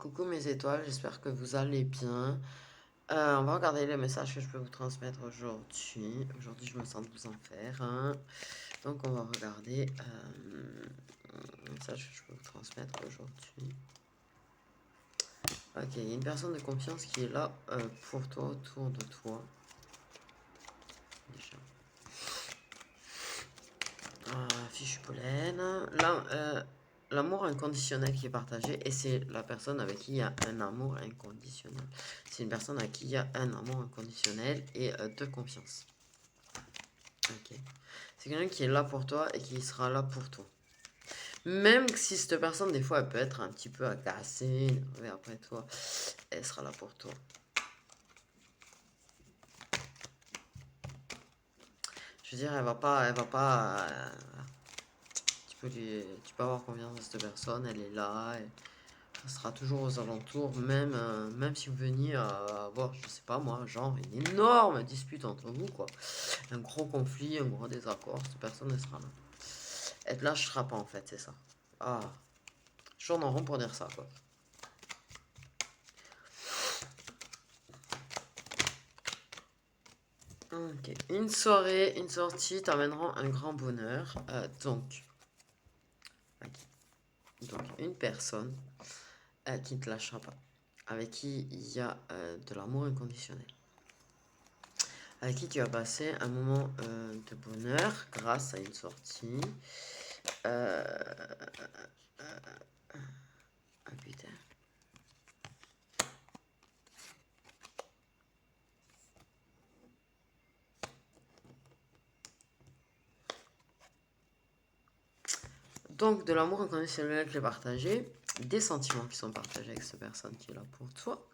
Coucou mes étoiles, j'espère que vous allez bien. On va regarder les messages que je peux vous transmettre aujourd'hui. Aujourd'hui, je me sens de vous en faire un. Donc, on va regarder les messages que je peux vous transmettre aujourd'hui. Ok, il y a une personne de confiance qui est là pour toi, autour de toi. Déjà. Fichu pollen. Là, l'amour inconditionnel qui est partagé, et c'est la personne avec qui il y a un amour inconditionnel. C'est une personne avec qui il y a un amour inconditionnel et de confiance. Ok. C'est quelqu'un qui est là pour toi et qui sera là pour toi. Même si cette personne, des fois, elle peut être un petit peu agacée, énervée après toi, elle sera là pour toi. Je veux dire, tu peux avoir confiance en cette personne, elle est là, elle sera toujours aux alentours, même si vous veniez à avoir, je sais pas moi, genre une énorme dispute entre vous, quoi. Un gros conflit, un gros désaccord, cette personne, elle sera là. Elle te lâchera pas, en fait, c'est ça. Ah, je tourne en rond pour dire ça, quoi. Ok, une soirée, une sortie t'amèneront un grand bonheur. Donc, une personne qui ne te lâchera pas, avec qui il y a de l'amour inconditionnel, avec qui tu vas passer un moment de bonheur grâce à une sortie. Ah putain. Donc, de l'amour inconditionnel qui est partagé, des sentiments qui sont partagés avec cette personne qui est là pour toi.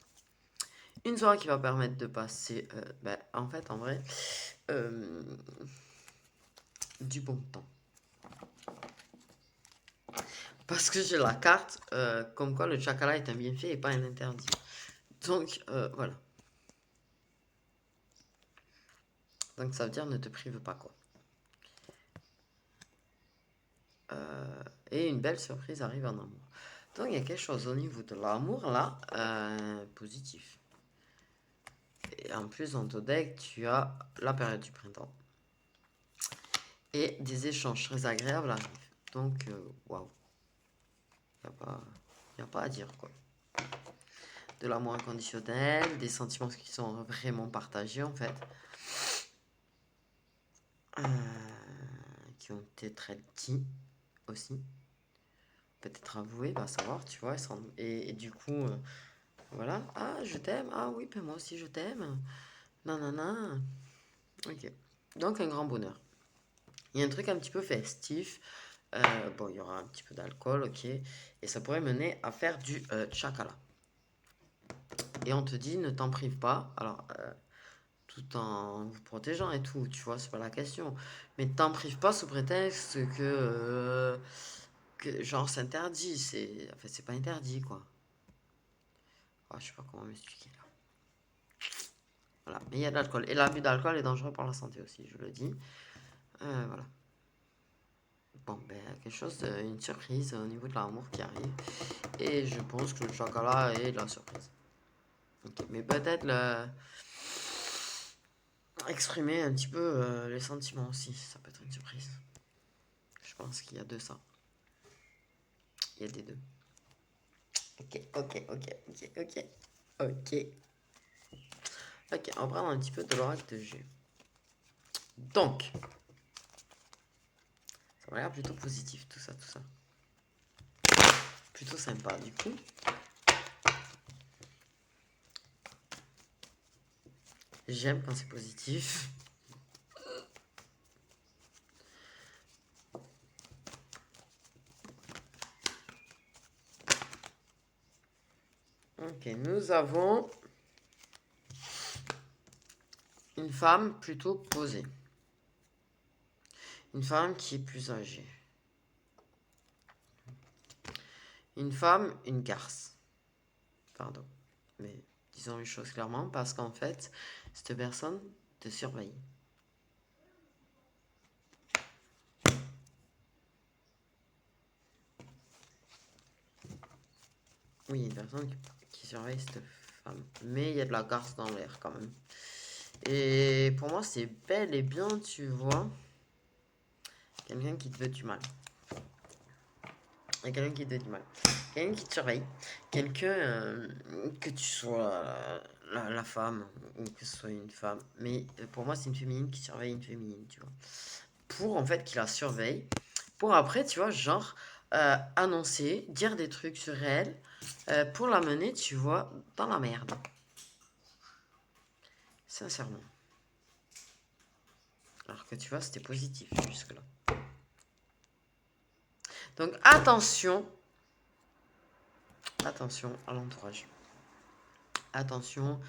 Une soirée qui va permettre de passer, en fait, en vrai, du bon temps. Parce que j'ai la carte comme quoi le chakala est un bienfait et pas un interdit. Donc, voilà. Donc, ça veut dire ne te prive pas, quoi. Et une belle surprise arrive en amour. Donc, il y a quelque chose au niveau de l'amour, là, positif. Et en plus, dans ton deck, tu as la période du printemps. Et des échanges très agréables arrivent. Donc, waouh. Il n'y a pas à dire, quoi. De l'amour inconditionnel, des sentiments qui sont vraiment partagés, en fait. Qui ont été très dits aussi. Peut-être avoués, va savoir, tu vois. Et du coup, voilà. Ah, je t'aime. Ah oui, ben moi aussi, je t'aime. Nanana. Ok. Donc, un grand bonheur. Il y a un truc un petit peu festif. Bon, il y aura un petit peu d'alcool, ok. Et ça pourrait mener à faire du chakala. Et on te dit, ne t'en prive pas. Alors, tout en vous protégeant et tout, tu vois, c'est pas la question. Mais t'en prive pas sous prétexte que genre, c'est interdit. En fait, c'est pas interdit, quoi. Oh, je sais pas comment m'expliquer là. Voilà. Mais il y a de l'alcool. Et l'abus d'alcool est dangereux pour la santé aussi, je le dis. Voilà. Bon, ben, quelque chose, une surprise au niveau de l'amour qui arrive. Et je pense que le chocolat est la surprise. Ok, mais peut-être exprimer un petit peu les sentiments aussi, ça peut être une surprise. Je pense qu'il y a de ça. Il y a des deux. Ok, ok, ok, ok, ok. Ok. Ok, on va prendre un petit peu de l'oracle de jus. Donc, ça m'a l'air plutôt positif, tout ça, tout ça. Plutôt sympa, du coup. J'aime quand c'est positif. Ok, nous avons une femme plutôt posée. Une femme qui est plus âgée. Une femme, une garce. Pardon. Mais disons les choses clairement parce qu'en fait, cette personne te surveille. Oui, une personne qui surveille cette femme. Mais il y a de la garce dans l'air quand même. Et pour moi, c'est bel et bien, tu vois, quelqu'un qui te veut du mal. Il y a quelqu'un qui te veut du mal. Quelqu'un qui te surveille. Quelqu'un, que tu sois la femme ou que ce soit une femme. Mais pour moi, c'est une féminine qui surveille une féminine, tu vois. Pour en fait qu'il la surveille. Pour après, tu vois, genre, annoncer, dire des trucs sur elle. Pour la mener, tu vois, dans la merde. Sincèrement. Alors que tu vois, c'était positif jusque-là. Donc attention, attention à l'entourage. Attention,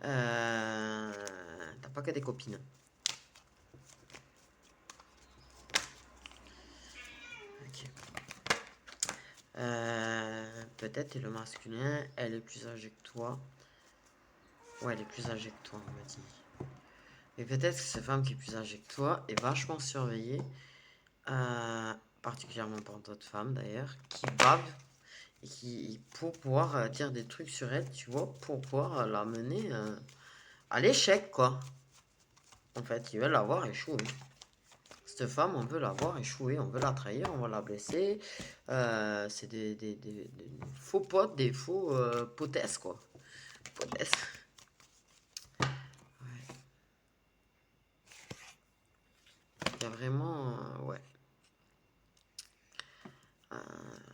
t'as pas que des copines. Ok. Peut-être t'es le masculin, elle est plus âgée que toi. Ouais, elle est plus âgée que toi, on m'a dit. Et peut-être que cette femme qui est plus âgée que toi est vachement surveillée, particulièrement par d'autres femmes d'ailleurs, qui bavent et qui, pour pouvoir dire des trucs sur elle, tu vois, pour pouvoir la mener à l'échec, quoi. En fait, ils veulent la voir échouer. Cette femme, on veut la voir échouer, on veut la trahir, on va la blesser. C'est des faux potes, des faux potesses, quoi. Potesses. Ouais. Il y a vraiment... ouais.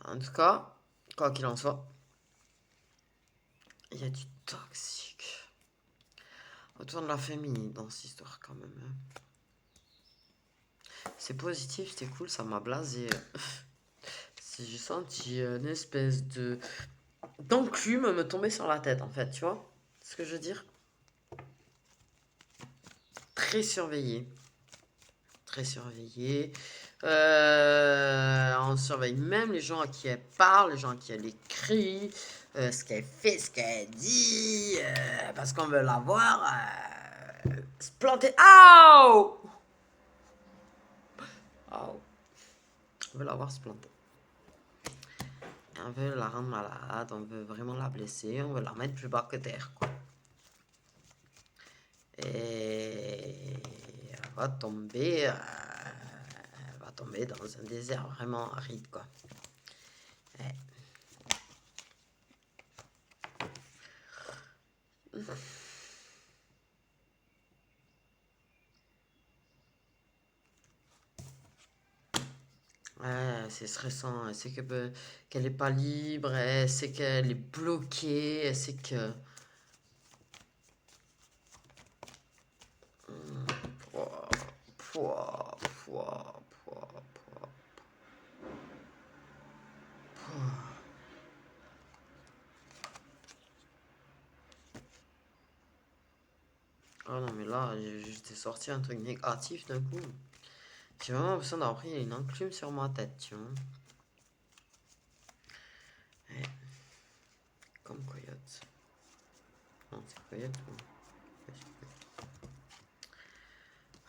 En tout cas, quoi qu'il en soit, il y a du toxique autour de la famille dans cette histoire, quand même. Hein. C'est positif, c'était cool, ça m'a blasé. J'ai senti une espèce de d'enclume me tomber sur la tête, en fait, tu vois ce que je veux dire? Très surveillé. Très surveillée. On surveille même les gens à qui elle parle, les gens à qui elle écrit, ce qu'elle fait, ce qu'elle dit, parce qu'on veut la voir se planter. Aouh! Aouh! On veut la voir se planter. On veut la rendre malade, on veut vraiment la blesser, on veut la mettre plus bas que terre, quoi. Et elle va tomber, dans un désert vraiment aride, quoi. Ouais. Ouais, c'est stressant. Elle sait qu'elle est pas libre, elle sait qu'elle est bloquée, elle sait que. Pouah, pouah, pouah, pouah, pouah, pouah. Ah non, mais là, j'étais sorti un truc négatif d'un coup. J'ai vraiment l'impression d'avoir pris une enclume sur ma tête, tu vois. Ouais, comme Coyote. Non, c'est Coyote ou. Ouais, c'est Coyote.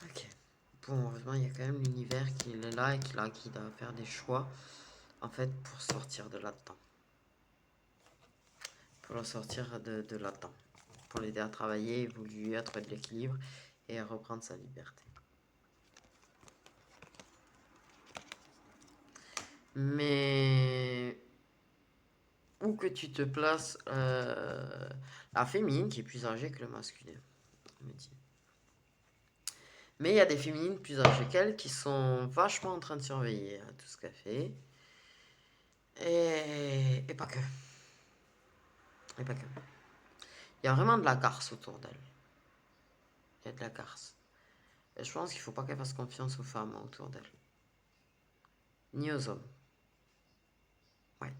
Ok. Bon, heureusement, il y a quand même l'univers qui est là et qui la guide à faire des choix, en fait, pour sortir de là-dedans. Pour la sortir de là-dedans. Pour l'aider à travailler, évoluer, à trouver de l'équilibre et à reprendre sa liberté. Mais où que tu te places, la féminine qui est plus âgée que le masculin, on me dit. Mais il y a des féminines plus âgées qu'elle qui sont vachement en train de surveiller tout ce qu'elle fait. Et pas que. Et pas que. Il y a vraiment de la garce autour d'elle. Il y a de la garce. Et je pense qu'il faut pas qu'elle fasse confiance aux femmes autour d'elle. Ni aux hommes. Ouais.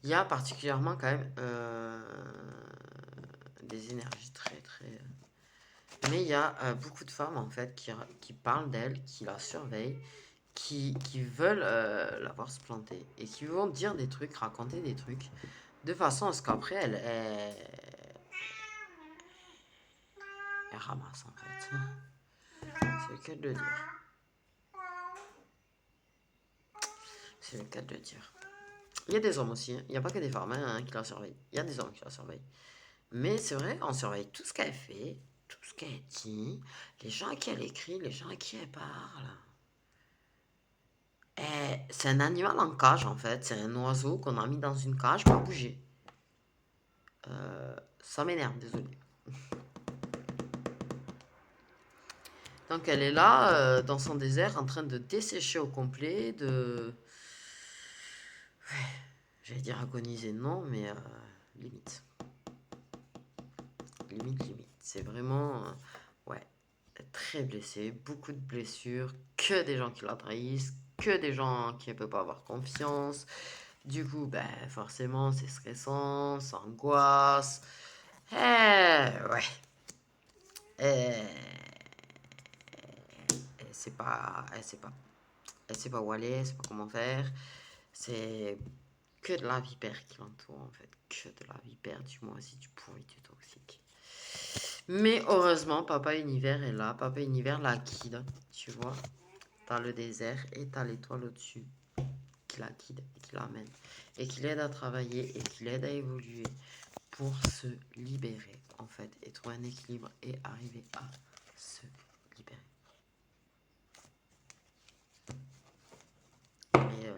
Il y a particulièrement quand même des énergies très très. Mais il y a beaucoup de femmes en fait qui parlent d'elle, qui la surveillent, qui veulent la voir se planter et qui vont dire des trucs, raconter des trucs, de façon à ce qu'après elle ramasse en fait. C'est le cas de le dire. C'est le cas de le dire. Il y a des hommes aussi, hein. Il n'y a pas que des femmes hein, qui la surveillent. Il y a des hommes qui la surveillent. Mais c'est vrai, on surveille tout ce qu'elle fait, tout ce qu'elle dit, les gens à qui elle écrit, les gens à qui elle parle. C'est un animal en cage en fait, c'est un oiseau qu'on a mis dans une cage pour bouger. Ça m'énerve, désolé. Donc elle est là, dans son désert, en train de dessécher au complet, j'allais dire agoniser, non, mais limite. Limite. C'est vraiment, ouais, très blessée, beaucoup de blessures, que des gens qui la trahissent, que des gens qui ne peuvent pas avoir confiance. Du coup, ben, forcément, c'est stressant, ça angoisse. Ouais. Elle sait pas où aller, elle sait pas comment faire. C'est que de la vipère qui l'entoure, en fait. Que de la vipère, du moins si du pourri, du toxique. Mais heureusement, Papa Univers est là. Papa Univers la guide, tu vois. T'as le désert et t'as l'étoile au-dessus qui la guide et qui l'amène. Et qui l'aide à travailler et qui l'aide à évoluer pour se libérer, en fait. Et trouver un équilibre et arriver à se libérer. Et,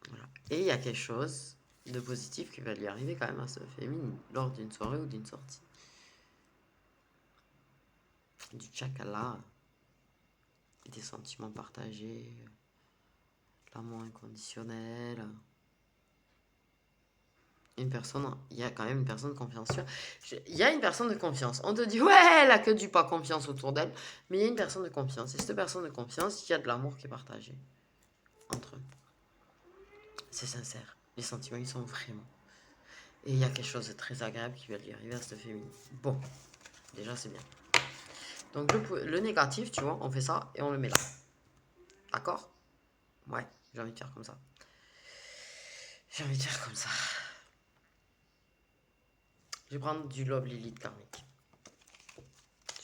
voilà. Et il y a quelque chose de positif qui va lui arriver quand même à ce féminin lors d'une soirée ou d'une sortie. Du chakala, des sentiments partagés, l'amour inconditionnel. Une personne, il y a quand même une personne de confiance. Il y a une personne de confiance. On te dit, ouais, elle a que du pas confiance autour d'elle, mais il y a une personne de confiance. Et cette personne de confiance, il y a de l'amour qui est partagé entre eux. C'est sincère. Les sentiments, ils sont vraiment. Et il y a quelque chose de très agréable qui va lui arriver à cette féminine. Bon, déjà, c'est bien. Donc, le négatif, tu vois, on fait ça et on le met là. D'accord? Ouais, j'ai envie de faire comme ça. J'ai envie de faire comme ça. Je vais prendre du Love Lilith karmique.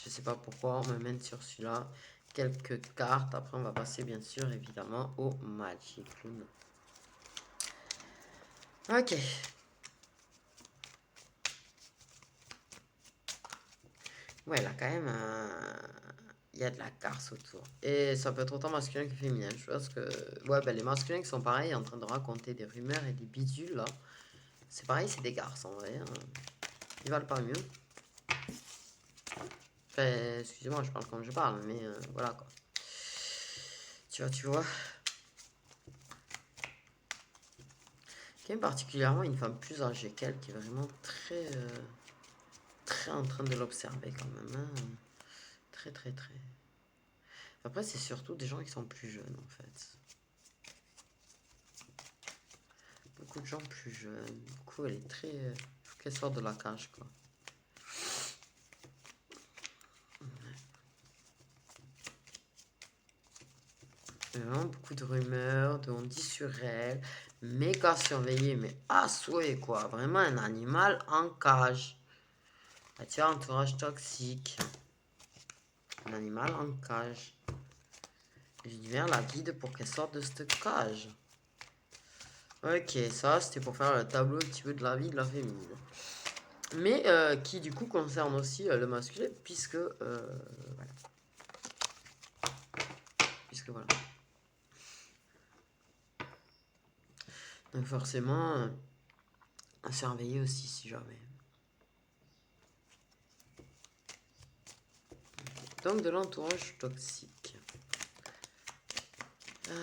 Je sais pas pourquoi on me mène sur celui-là. Quelques cartes. Après, on va passer, bien sûr, évidemment, au Magic Clown. Ok. Ouais, là, quand même, il y a de la garce autour. Et ça peut être autant masculin que féminin. Je pense que. Ouais, ben, les masculins qui sont pareils, en train de raconter des rumeurs et des bidules, là. C'est pareil, c'est des garces en vrai. Hein. Ils valent pas mieux. Enfin, excusez-moi, je parle comme je parle, mais voilà quoi. Tu vois. Qui est particulièrement une femme plus âgée qu'elle, qui est vraiment très en train de l'observer quand même. Hein. Très. Après, c'est surtout des gens qui sont plus jeunes en fait. Beaucoup de gens plus jeunes. Du coup, elle est très. Faut qu'elle sorte de la cage quoi. Vraiment beaucoup de rumeurs, de on dit sur elle, méga surveillée, mais à souhait quoi. Vraiment un animal en cage. Ah, tu vois, entourage toxique. Un animal en cage. L'univers la guide pour qu'elle sorte de cette cage. Ok, ça c'était pour faire le tableau un petit peu de la vie de la féminine. Mais qui du coup concerne aussi le masculin, puisque voilà. Puisque voilà. Donc forcément, à surveiller aussi si jamais. Donc de l'entourage toxique. Ah.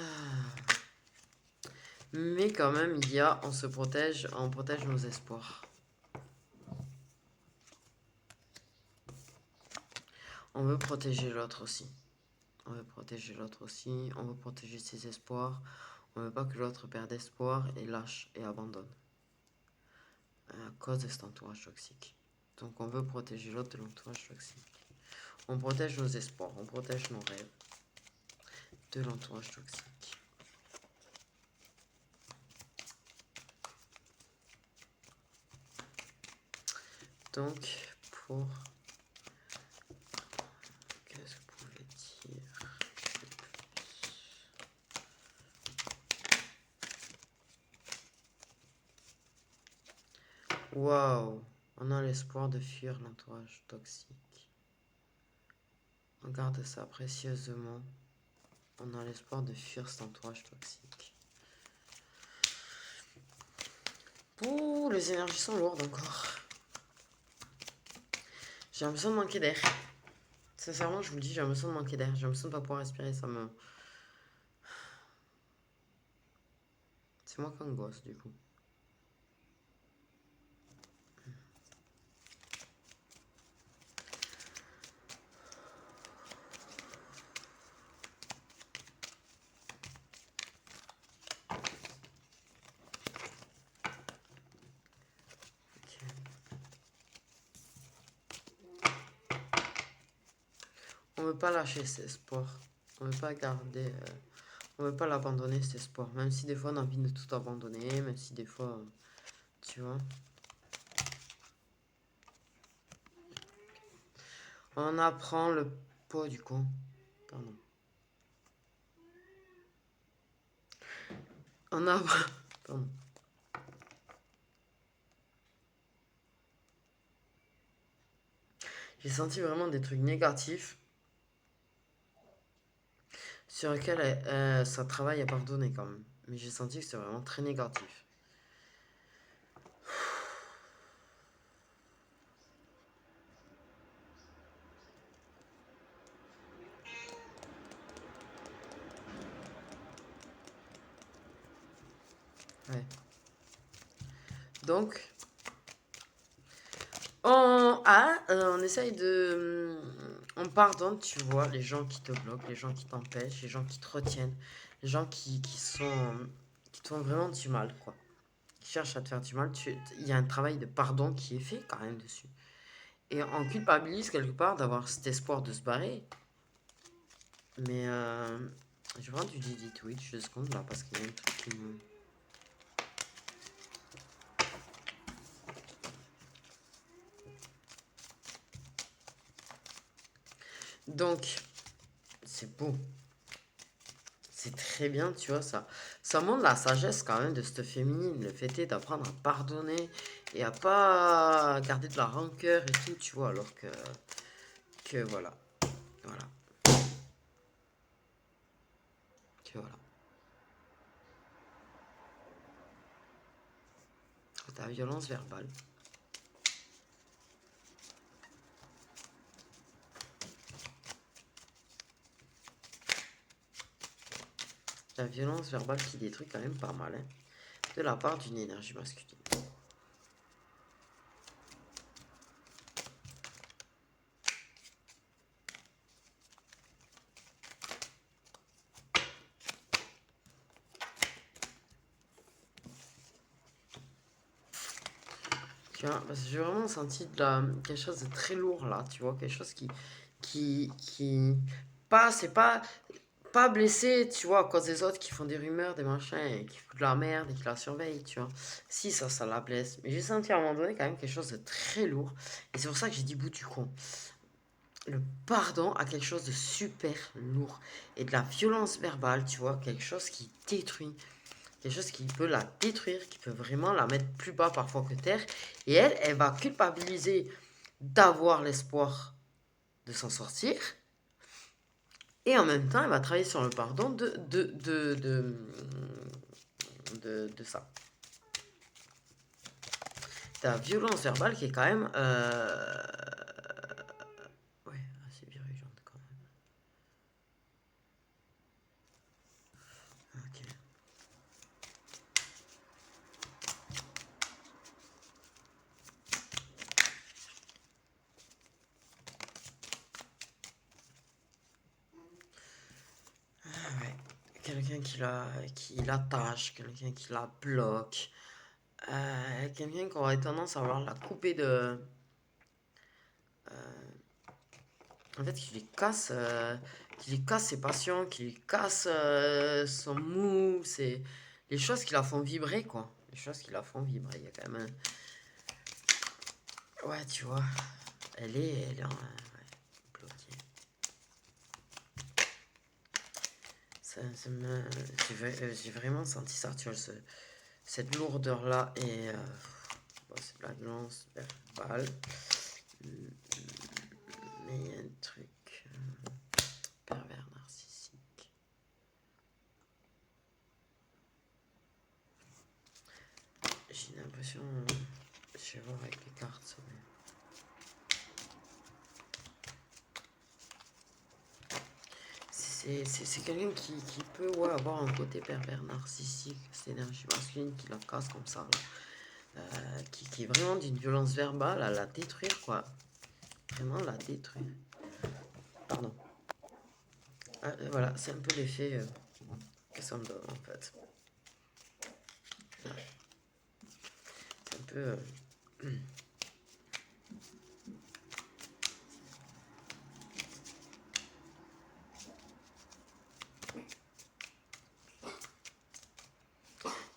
Mais quand même, on protège nos espoirs. On veut protéger l'autre aussi. On veut protéger l'autre aussi. On veut protéger ses espoirs. On veut pas que l'autre perde espoir et lâche et abandonne. À cause de cet entourage toxique. Donc on veut protéger l'autre de l'entourage toxique. On protège nos espoirs. On protège nos rêves de l'entourage toxique. Donc, pour... Qu'est-ce que vous pouvez dire? Waouh. On a l'espoir de fuir l'entourage toxique. On garde ça précieusement. On a l'espoir de fuir cet entourage toxique. Ouh, les énergies sont lourdes encore. J'ai l'impression de manquer d'air. Sincèrement, je vous le dis, j'ai l'impression de manquer d'air. J'ai l'impression de ne pas pouvoir respirer. Ça me... C'est moi qui angoisse, du coup. Ok. On ne veut pas lâcher cet espoir. On ne veut pas garder... on ne veut pas l'abandonner, cet espoir. Même si des fois, on a envie de tout abandonner. Même si des fois... tu vois. On apprend le pot du con. Pardon. On apprend... Pardon. J'ai senti vraiment des trucs négatifs sur lesquels ça travaille à pardonner quand même. Mais j'ai senti que c'est vraiment très négatif. Ouais. Donc, on essaye de... On pardonne, tu vois, les gens qui te bloquent, les gens qui t'empêchent, les gens qui te retiennent, les gens qui sont... qui te font vraiment du mal, quoi. Qui cherchent à te faire du mal. Il y a un travail de pardon qui est fait quand même dessus. Et on culpabilise quelque part d'avoir cet espoir de se barrer. Mais je vais prendre du Didi Twitch 2 secondes là parce qu'il y a un truc qui me... Donc, c'est beau. C'est très bien, tu vois, ça montre la sagesse quand même de cette féminine. Le fait est d'apprendre à pardonner et à pas garder de la rancœur et tout, tu vois, alors que voilà. Voilà. Que voilà. Ta violence verbale. La violence verbale qui détruit quand même pas mal, hein, de la part d'une énergie masculine. Tu vois, parce que j'ai vraiment senti quelque chose de très lourd là, tu vois, quelque chose pas, c'est pas blessé, tu vois, à cause des autres qui font des rumeurs, des machins, et qui foutent de la merde et qui la surveillent, tu vois. Si, ça la blesse. Mais j'ai senti à un moment donné quand même quelque chose de très lourd. Et c'est pour ça que j'ai dit bout du con. Le pardon a quelque chose de super lourd. Et de la violence verbale, tu vois, quelque chose qui détruit. Quelque chose qui peut la détruire, qui peut vraiment la mettre plus bas parfois que terre. Et elle va culpabiliser d'avoir l'espoir de s'en sortir. Et en même temps, elle va travailler sur le pardon de ça. Ta violence verbale qui est quand même ouais, assez virulente quand même. Ok. Ah ouais. Quelqu'un qui l'attache, quelqu'un qui la bloque, quelqu'un qui aurait tendance à vouloir la couper de... en fait, qui lui casse ses passions, qui lui casse son mou, c'est les choses qui la font vibrer, quoi. Les choses qui la font vibrer. Il y a quand même un... Ouais, tu vois. Elle est ouais, bloquée. J'ai vraiment senti ça, tu vois, cette lourdeur-là. Et vois, c'est de la violence verbale. Mais il y a un truc pervers narcissique. J'ai l'impression, je vais voir avec les cartes. C'est quelqu'un qui peut avoir un côté pervers narcissique, cette énergie masculine qui la casse comme ça, qui est vraiment d'une violence verbale à la détruire, quoi. Vraiment la détruire. Pardon. Voilà, c'est un peu l'effet que ça me donne en fait. C'est un peu.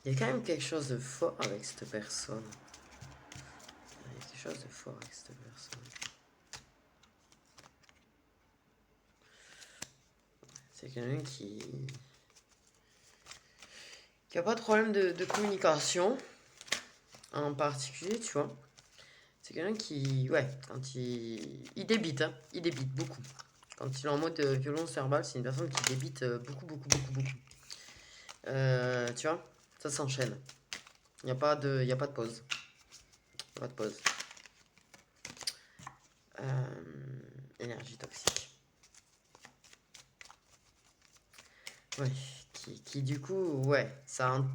Il y a quand même quelque chose de fort avec cette personne. Il y a quelque chose de fort avec cette personne. C'est quelqu'un qui a pas de problème de communication en particulier, tu vois. C'est quelqu'un qui, ouais, quand il débite, hein, il débite beaucoup. Quand il est en mode violence verbale, c'est une personne qui débite beaucoup, beaucoup, beaucoup, beaucoup. Tu vois, ça s'enchaîne. Il n'y a pas de, il y a pas de pause. Pas de pause. Énergie toxique. Ouais, qui du coup, ouais, ça,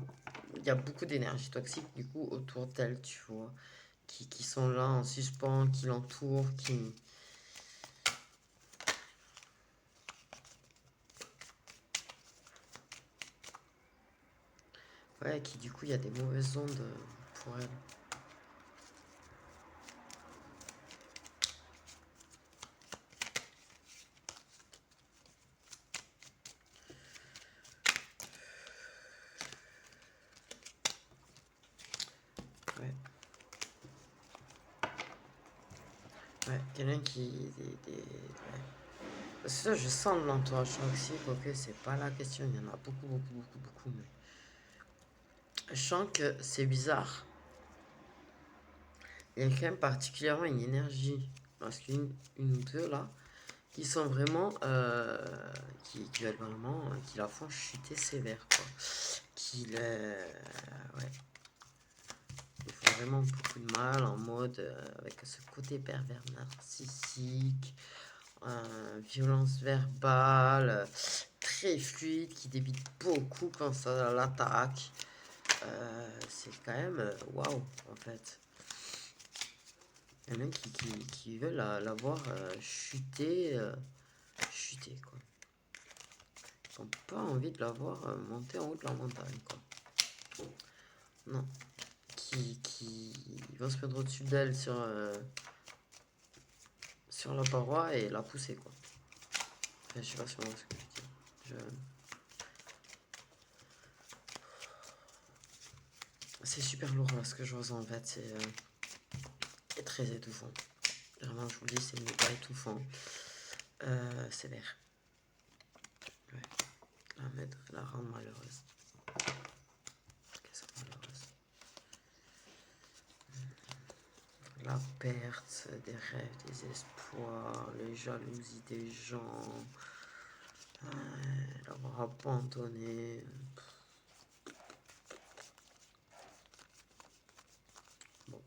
il y a beaucoup d'énergie toxique du coup autour d'elle, tu vois, qui sont là en suspens, qui l'entourent, ouais, qui du coup, il y a des mauvaises ondes pour elle. Ouais. Ouais, quelqu'un qui. Ouais. Parce que ça, je sens de l'entourage toxique, ok, c'est pas la question, il y en a beaucoup, beaucoup, beaucoup, beaucoup. Mais je sens que c'est bizarre. Il y a quand même particulièrement une énergie masculine, une ou deux là, qui sont vraiment. Qui veulent vraiment. Qui la font chuter sévère, quoi. Qui le. Ouais. Ils font vraiment beaucoup de mal en mode. Avec ce côté pervers narcissique. Violence verbale, très fluide, qui débite beaucoup quand ça l'attaque. C'est quand même waouh, en fait. Il y en a qui veulent la voir chuter, chuter, quoi. Ils n'ont pas envie de la voir monter en haut de la montagne, quoi. Non. Qui vont se mettre au-dessus d'elle sur la paroi et la pousser, quoi. Enfin, je sais pas si on voit ce que je dis. C'est super lourd là ce que je ressens en fait, c'est très étouffant. Vraiment, je vous le dis, c'est méga étouffant. Sévère. Ouais. La rendre malheureuse. Qu'est-ce que malheureuse? La perte des rêves, des espoirs, les jalousies des gens, l'avoir abandonné. Bon.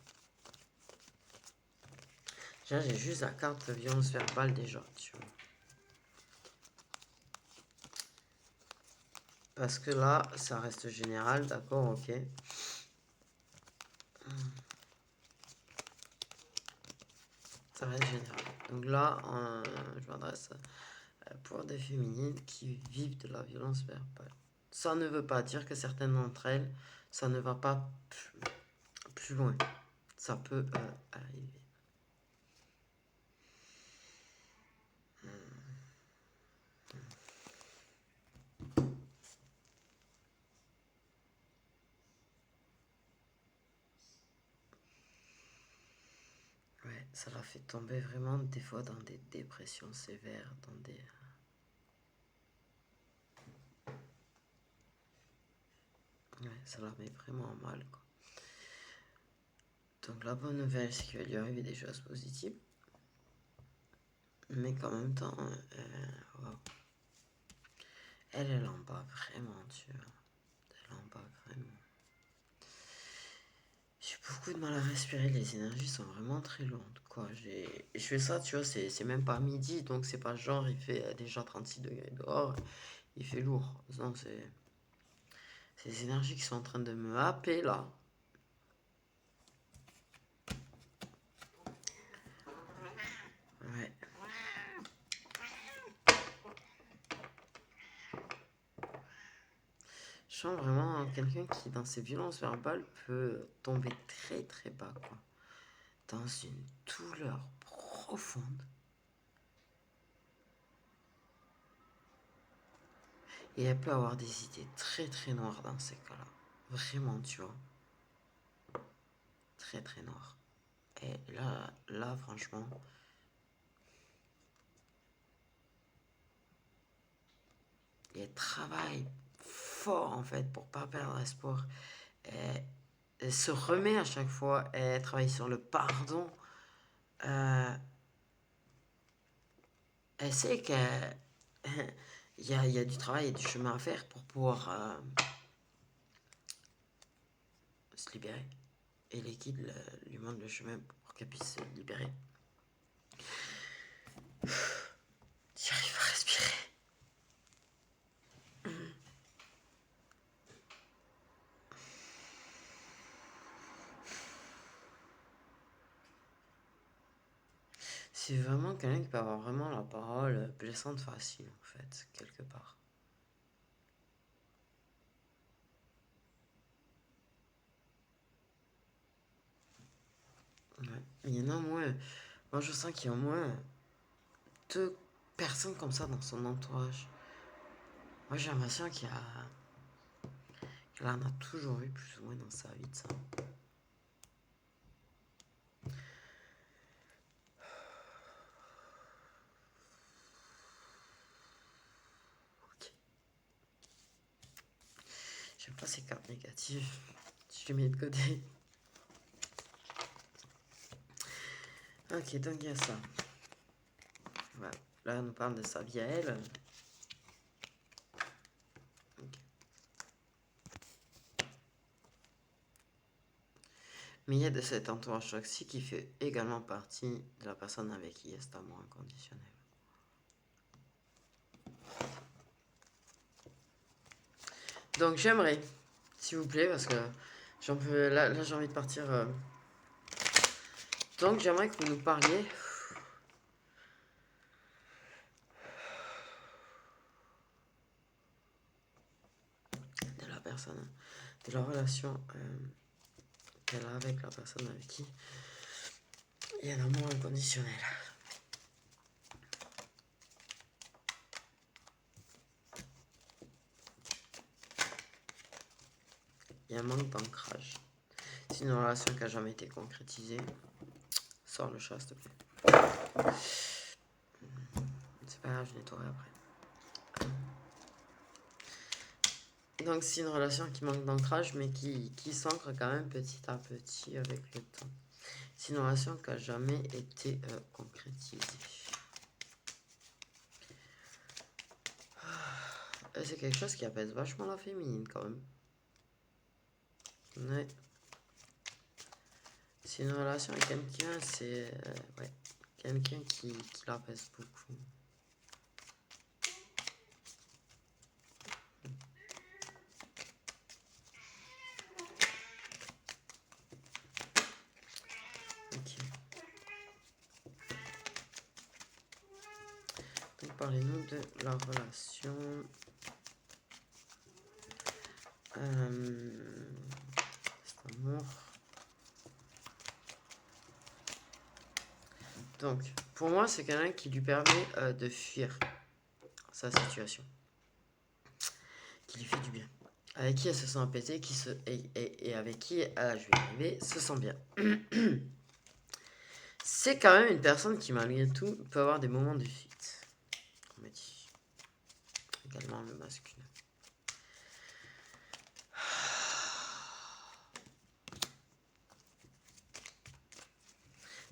J'ai juste la carte violence verbale déjà, tu vois. Parce que là, ça reste général, d'accord, ok. Ça reste général. Donc là, je m'adresse pour des féminines qui vivent de la violence verbale. Ça ne veut pas dire que certaines d'entre elles, ça ne va pas plus loin. Ça peut arriver. Ouais, ça la fait tomber vraiment des fois dans des dépressions sévères, dans des... Ouais, ça la met vraiment mal, quoi. Donc la bonne nouvelle, c'est qu'il va lui arriver des choses positives. Mais qu'en même temps, wow. Elle en bas vraiment, tu vois. Elle en bas vraiment. J'ai beaucoup de mal à respirer, les énergies sont vraiment très lourdes, quoi. Je fais ça, tu vois, c'est même pas midi, donc c'est pas genre, il fait déjà 36 degrés dehors, il fait lourd. Non, c'est les énergies qui sont en train de me happer, là. Ouais. Je sens vraiment quelqu'un qui, dans ses violences verbales, peut tomber très très bas, quoi. Dans une douleur profonde. Et elle peut avoir des idées très très noires dans ces cas-là. Vraiment, tu vois. Très très noires. Et là, franchement, elle travaille fort en fait pour pas perdre espoir. Elle se remet à chaque fois. Elle travaille sur le pardon. Euh, Elle sait qu'il y a du travail et du chemin à faire pour pouvoir se libérer. Et les guides lui montrent le chemin pour qu'elle puisse se libérer. J'arrive à respirer. C'est vraiment quelqu'un qui peut avoir vraiment la parole blessante facile, en fait, quelque part. Ouais. Il y en a au moins. Moi, je sens qu'il y a au moins 2 personnes comme ça dans son entourage. Moi, j'ai l'impression qu'elle en a toujours eu plus ou moins dans sa vie de ça. Ok. J'aime pas ces cartes négatives. Je les mets de côté. Ok, donc il y a ça. Voilà. Là, on nous parle de sa vie à elle. Ok. Mais il y a de cet entourage toxique qui fait également partie de la personne avec qui il y a cet amour inconditionnel. Donc j'aimerais, s'il vous plaît, parce que j'en peux, là j'ai envie de partir. Donc j'aimerais que vous nous parliez de la personne, de la relation qu'elle a avec la personne avec qui il y a un amour inconditionnel. Il y a un manque d'ancrage. C'est une relation qui n'a jamais été concrétisée. Sors le chat, s'il te plaît. C'est pas grave, je nettoierai après. Donc c'est une relation qui manque d'ancrage, mais qui s'ancre quand même petit à petit avec le temps. C'est une relation qui n'a jamais été concrétisée. C'est quelque chose qui apaise vachement la féminine quand même. Ouais. C'est une relation avec quelqu'un, c'est ouais, quelqu'un qui l'apaise beaucoup. Ok. Donc parlez-nous de la relation. Cet amour. Donc, pour moi, c'est quelqu'un qui lui permet de fuir sa situation, qui lui fait du bien, avec qui elle se sent apaisée, et avec qui, je vais y arriver, se sent bien. C'est quand même une personne qui, malgré tout, peut avoir des moments de fuite. On me dit. Également le masculin.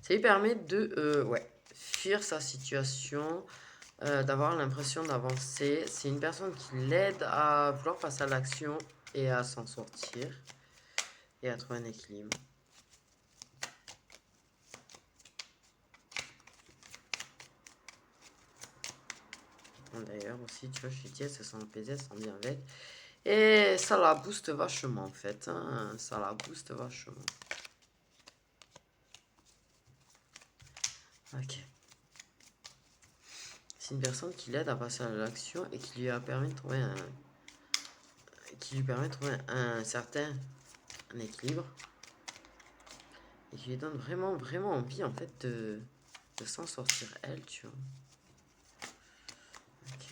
Ça lui permet de ouais, fuir sa situation, d'avoir l'impression d'avancer. C'est une personne qui l'aide à vouloir passer à l'action et à s'en sortir et à trouver un équilibre. D'ailleurs aussi, tu vois, je suis dit, elle se sent apaisée, elle se sent bien avec. Et ça la booste vachement en fait, hein. Ça la booste vachement. Ok. C'est une personne qui l'aide à passer à l'action et qui lui a permis de trouver un certain équilibre et qui lui donne vraiment envie en fait de s'en sortir elle, tu vois. Ok.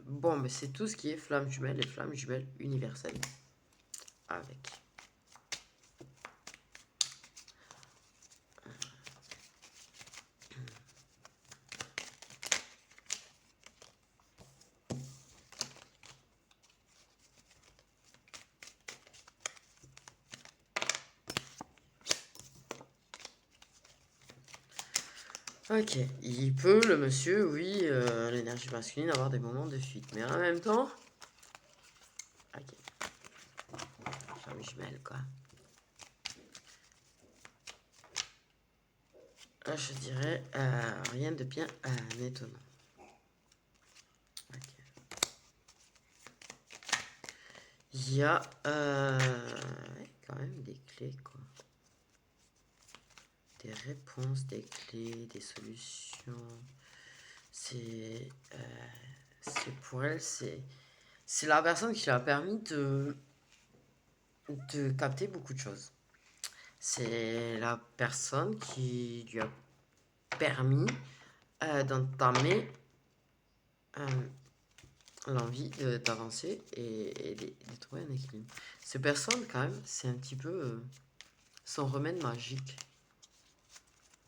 Bon, mais c'est tout ce qui est flamme jumelle et flamme jumelle universelle avec. Ok, il peut, le monsieur, oui, l'énergie masculine, avoir des moments de fuite. Mais en même temps... Ok, flamme jumelle, quoi. Là, je dirais rien de bien étonnant. Ok. Il y a quand même des clés, quoi. Des réponses, des clés, des solutions. C'est pour elle, c'est la personne qui lui a permis de capter beaucoup de choses. C'est la personne qui lui a permis d'entamer l'envie d'avancer et de trouver un équilibre. Ces personnes, quand même, c'est un petit peu son remède magique.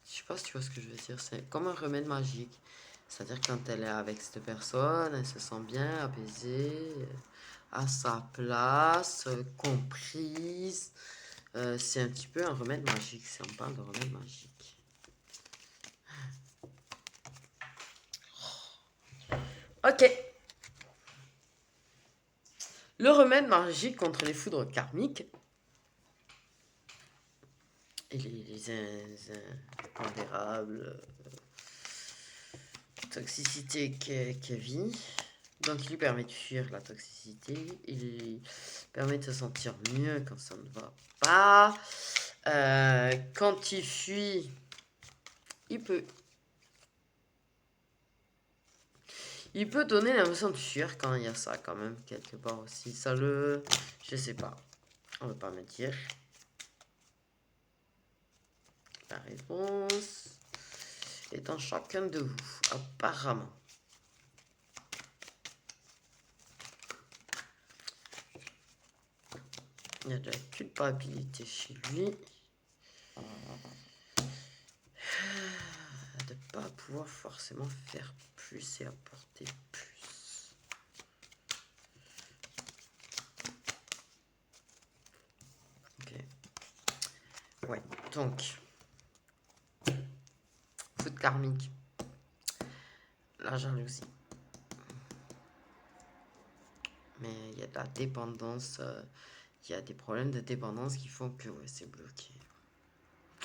Je sais pas si tu vois ce que je veux dire. C'est comme un remède magique. C'est-à-dire quand elle est avec cette personne, elle se sent bien apaisée, à sa place, comprise. C'est un petit peu un remède magique, si on parle de remède magique. Ok. Le remède magique contre les foudres karmiques et les impondérables toxicité qu'elle vit. Donc il lui permet de fuir la toxicité, il lui permet de se sentir mieux quand ça ne va pas. Quand il fuit, il peut donner l'impression de fuir quand il y a ça quand même quelque part aussi. Ça le... Je sais pas. On ne va pas me dire. La réponse est dans chacun de vous, apparemment. Il y a de la culpabilité chez lui. De ne pas pouvoir forcément faire plus et apporter plus. Ok. Ouais, donc. Foot karmique. La jalousie. Mais il y a de la dépendance. Il y a des problèmes de dépendance qui font que ouais, c'est bloqué.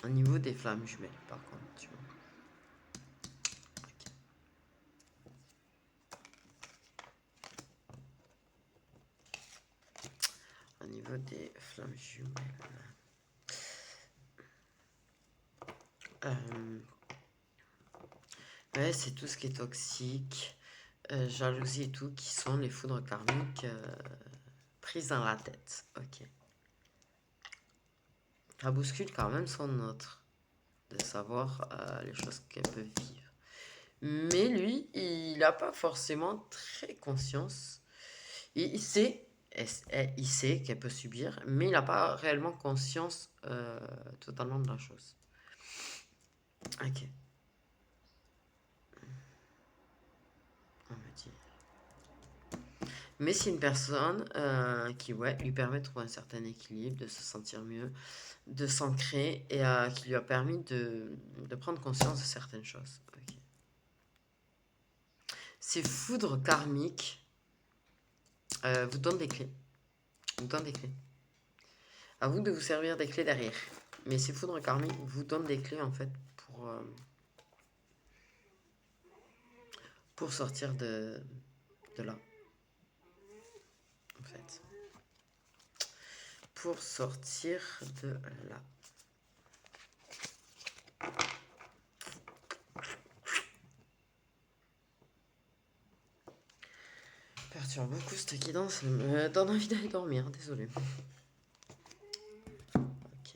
Au niveau des flammes jumelles, par contre, tu vois. Au niveau des flammes jumelles. Ouais, c'est tout ce qui est toxique, jalousie et tout, qui sont les foudres karmiques prises dans la tête. Ok. Ça bouscule quand même son autre, de savoir les choses qu'elle peut vivre. Mais lui, il n'a pas forcément très conscience. Il sait, il sait qu'elle peut subir, mais il n'a pas réellement conscience totalement de la chose. Ok. Mais c'est une personne qui, ouais, lui permet de trouver un certain équilibre, de se sentir mieux, de s'ancrer et qui lui a permis de prendre conscience de certaines choses. Ok. Ces foudres karmiques vous donnent des clés. Vous donnent des clés. À vous de vous servir des clés derrière. Mais ces foudres karmiques vous donnent des clés en fait pour sortir de là. En fait. Pour sortir de là. Perturbe beaucoup cette guidance, me donne envie d'aller dormir, désolé. Ok.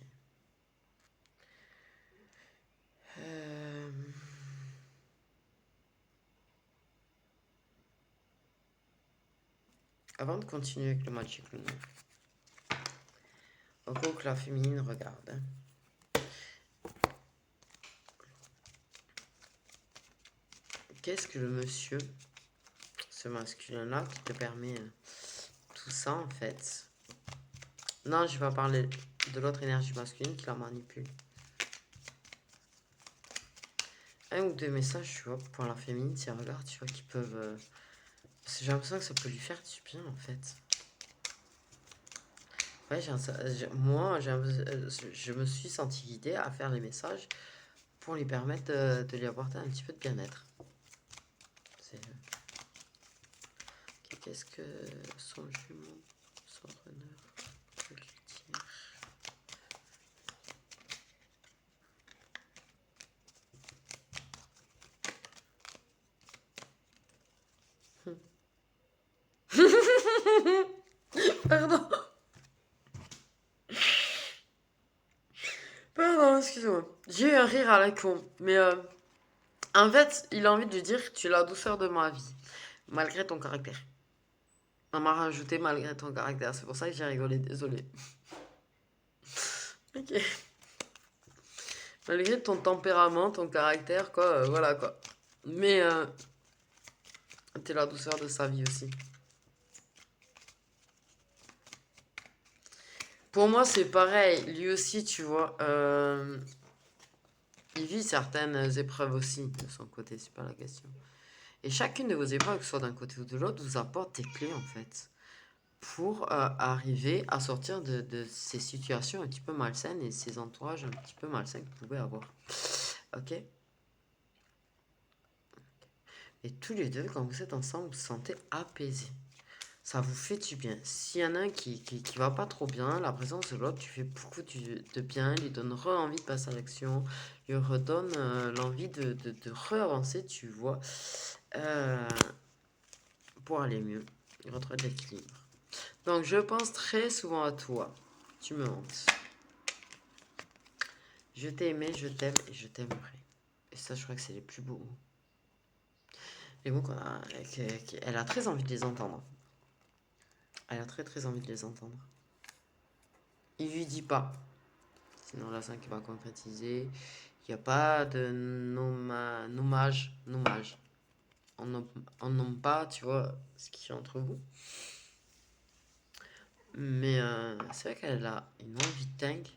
Avant de continuer avec le Magic Lunar, au cas où que la féminine regarde. Qu'est-ce que le monsieur, ce masculin-là, qui te permet tout ça en fait? Non, je vais pas parler de l'autre énergie masculine qui la manipule. Un ou deux messages, tu vois, pour la féminine, si elle regarde, tu vois, qui peuvent... Parce que j'ai l'impression que ça peut lui faire du bien en fait. Ouais, je me suis senti guidée à faire les messages pour lui permettre de lui apporter un petit peu de bien-être. Qu'est-ce que son jumeau, son runner, peut lui dire? Pardon. Pardon, excuse-moi. J'ai eu un rire à la con. Mais en fait, il a envie de lui dire tu es la douceur de ma vie, malgré ton caractère. On m'a rajouté malgré ton caractère. C'est pour ça que j'ai rigolé, désolé. Ok. Malgré ton tempérament, ton caractère, quoi, voilà quoi. Mais t'es la douceur de sa vie aussi. Pour moi, c'est pareil. Lui aussi, tu vois, il vit certaines épreuves aussi de son côté, c'est pas la question. Et chacune de vos épreuves, que ce soit d'un côté ou de l'autre, vous apporte des clés en fait pour arriver à sortir de ces situations un petit peu malsaines et ces entourages un petit peu malsains que vous pouvez avoir. Ok? Et tous les deux, quand vous êtes ensemble, vous vous sentez apaisés. Ça vous fait du bien. S'il y en a un qui va pas trop bien, la présence de l'autre, tu fais beaucoup de bien, lui donne envie de passer à l'action, lui redonne l'envie de re-avancer, tu vois, euh, pour aller mieux, retrouver de l'équilibre. Donc je pense très souvent à toi. Tu me hantes. Je t'ai aimé, je t'aime et je t'aimerai. Et ça, je crois que c'est les plus beaux mots. Les mots qu'on a, elle a très envie de les entendre. Elle a très très envie de les entendre. Il lui dit pas. Sinon, la 5 va concrétiser. Il n'y a pas de nommage. On nomme pas, tu vois, ce qui est entre vous. Mais c'est vrai qu'elle a une envie dingue